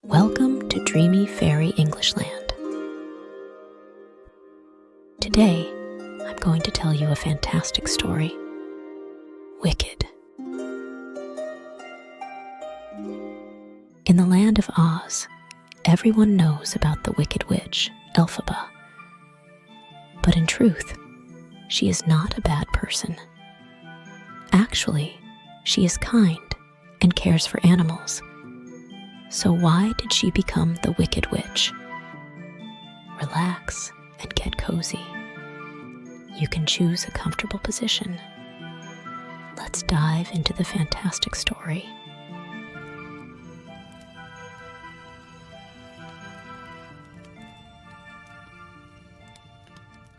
Welcome to Dreamy Fairy English Land. Today, I'm going to tell you a fantastic story. Wicked. In the land of Oz, everyone knows about the Wicked Witch, Elphaba. But in truth, she is not a bad person. Actually, she is kind and cares for animals. So why did she become the Wicked Witch? Relax and get cozy. You can choose a comfortable position. Let's dive into the fantastic story.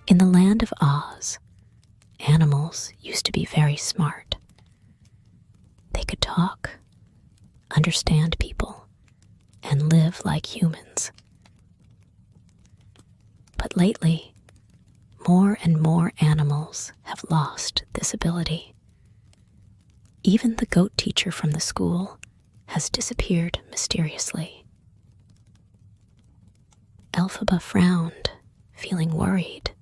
In the land of Oz, animals used to be very smart. They could talk, understand people, and live like humans. But lately, more and more animals have lost this ability. Even the goat teacher from the school has disappeared mysteriously. Elphaba frowned, feeling worried.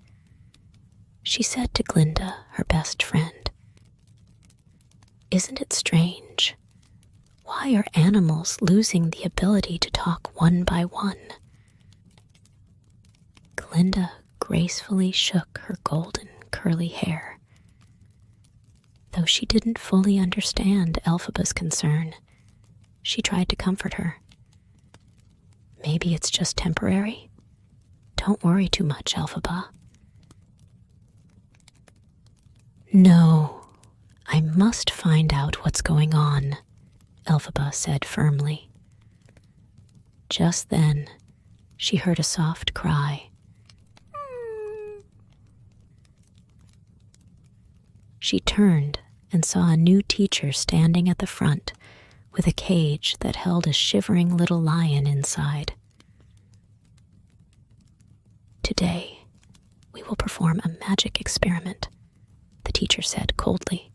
She said to Glinda, her best friend, "Isn't it strange? Why are animals losing the ability to talk one by one?" Glinda gracefully shook her golden curly hair. Though she didn't fully understand Elphaba's concern, she tried to comfort her. "Maybe it's just temporary. Don't worry too much, Elphaba." "No, I must find out what's going on," Elphaba said firmly. Just then, she heard a soft cry. She turned and saw a new teacher standing at the front with a cage that held a shivering little lion inside. "Today, we will perform a magic experiment," the teacher said coldly.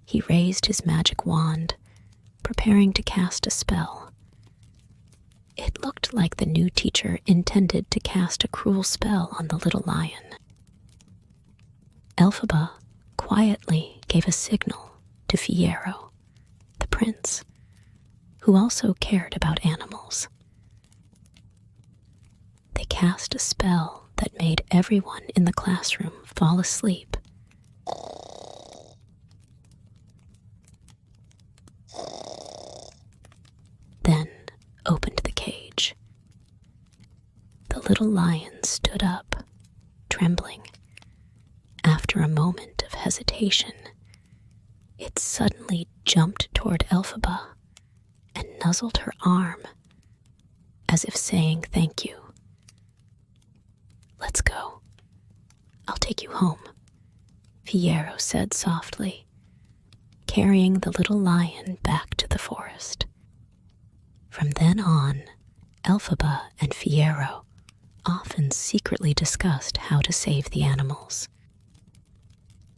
He raised his magic wand, preparing to cast a spell. It looked like the new teacher intended to cast a cruel spell on the little lion. Elphaba quietly gave a signal to Fiyero, the prince, who also cared about animals. They cast a spell that made everyone in the classroom fall asleep. Then opened the cage. The little lion stood up, trembling. After a moment of hesitation, it suddenly jumped toward Elphaba and nuzzled her arm, as if saying thank you. "Let's go. I'll take you home," Fiyero said softly, carrying the little lion back to the forest. From then on, Elphaba and Fiyero often secretly discussed how to save the animals.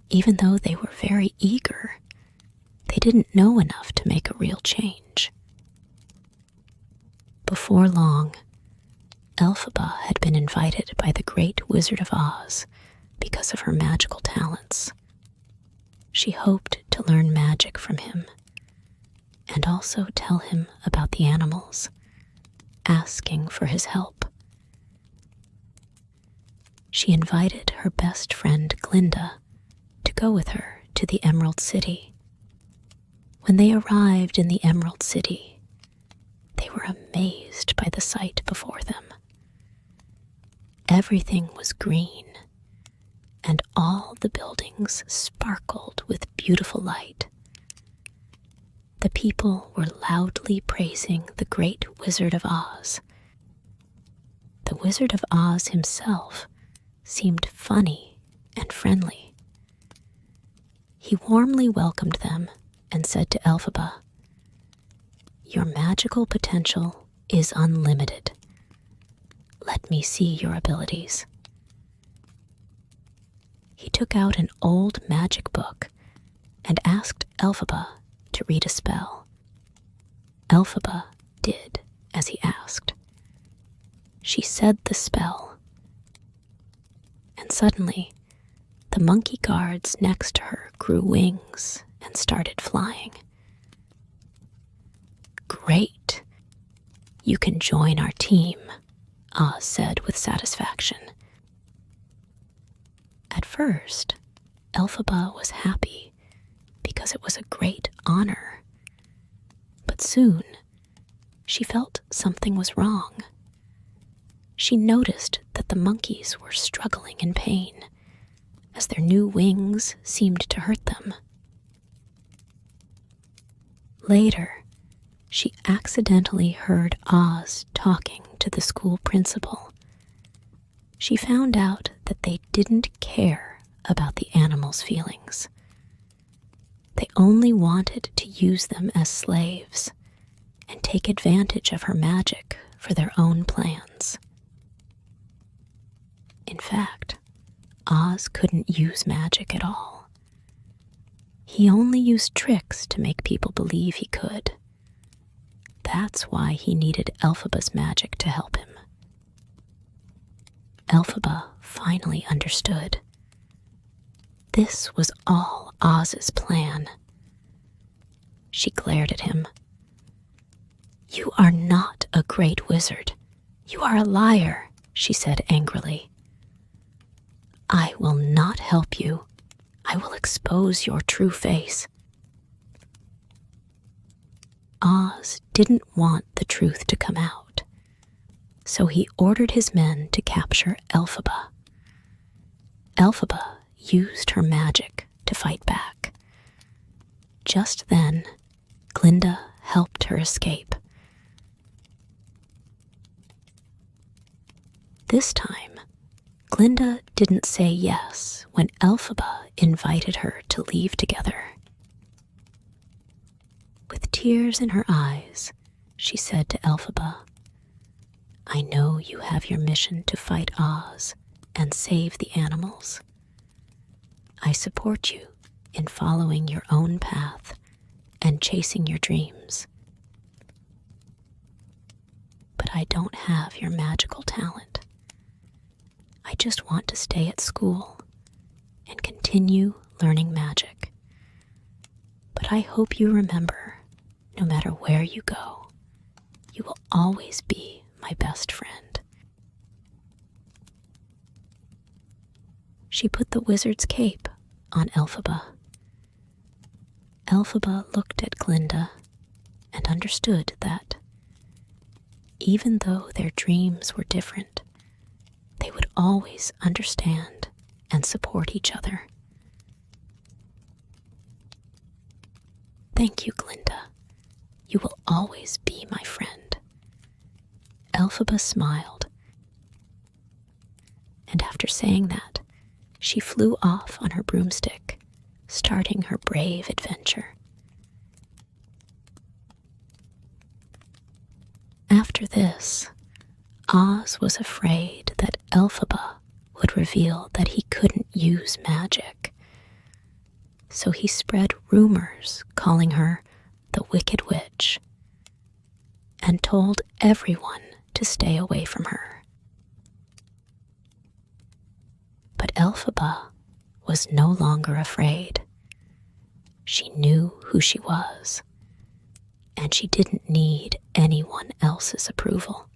Even though they were very eager, they didn't know enough to make a real change. Before long, Elphaba had been invited by the Great Wizard of Oz because of her magical talents. She hoped to learn magic from him and also tell him about the animals, asking for his help. She invited her best friend Glinda to go with her to the Emerald City. When they arrived in the Emerald City, they were amazed by the sight before them. Everything was green, and all the buildings sparkled with beautiful light. The people were loudly praising the Great Wizard of Oz. The Wizard of Oz himself seemed funny and friendly. He warmly welcomed them and said to Elphaba, "Your magical potential is unlimited. Let me see your abilities." He took out an old magic book and asked Elphaba to read a spell. Elphaba did as he asked. She said the spell, and suddenly the monkey guards next to her grew wings and started flying. "Great! You can join our team," Oz said with satisfaction. At first, Elphaba was happy because it was a great honor. But soon, she felt something was wrong. She noticed that the monkeys were struggling in pain, as their new wings seemed to hurt them. Later, she accidentally heard Oz talking to the school principal. She found out that they didn't care about the animals' feelings. They only wanted to use them as slaves and take advantage of her magic for their own plans. In fact, Oz couldn't use magic at all. He only used tricks to make people believe he could. That's why he needed Elphaba's magic to help him. Elphaba finally understood. This was all Oz's plan. She glared at him. "You are not a great wizard. You are a liar," she said angrily. "I will not help you. I will expose your true face." Oz didn't want the truth to come out, so he ordered his men to capture Elphaba. Elphaba used her magic to fight back. Just then, Glinda helped her escape. This time, Glinda didn't say yes when Elphaba invited her to leave together. With tears in her eyes, she said to Elphaba, "I know you have your mission to fight Oz and save the animals. I support you in following your own path and chasing your dreams. But I don't have your magical talent. I just want to stay at school and continue learning magic. But I hope you remember, no matter where you go, you will always be my best friend." She put the wizard's cape on Elphaba. Elphaba looked at Glinda and understood that, even though their dreams were different, they would always understand and support each other. "Thank you, Glinda. You will always be my friend." Elphaba smiled, and after saying that, she flew off on her broomstick, starting her brave adventure. After this, Oz was afraid that Elphaba would reveal that he couldn't use magic. So he spread rumors calling her the Wicked Witch and told everyone to stay away from her. But Elphaba was no longer afraid. She knew who she was, and she didn't need anyone else's approval.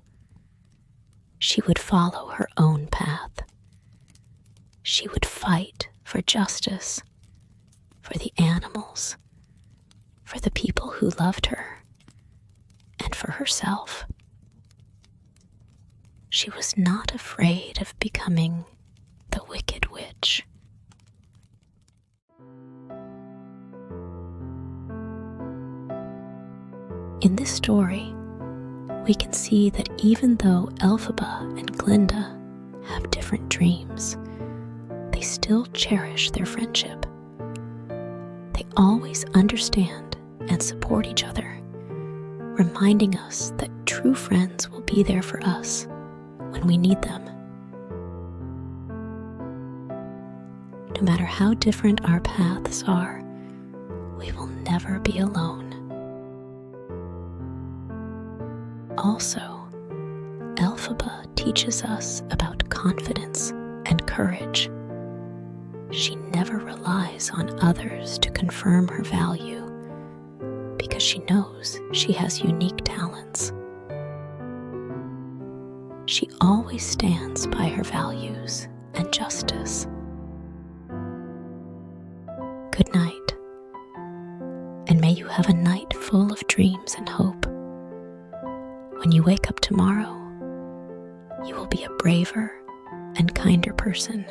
She would follow her own path. She would fight for justice, for the animals, for the people who loved her, and for herself. She was not afraid of becoming the Wicked Witch. In this story, we can see that even though Elphaba and Glinda have different dreams, they still cherish their friendship. They always understand and support each other, reminding us that true friends will be there for us when we need them. No matter how different our paths are, we will never be alone. also, Elphaba teaches us about confidence and courage. She never relies on others to confirm her value because she knows she has unique talents. She always stands by her values and justice. Good night, and may you have a night full of dreams and hope. When you wake up tomorrow, you will be a braver and kinder person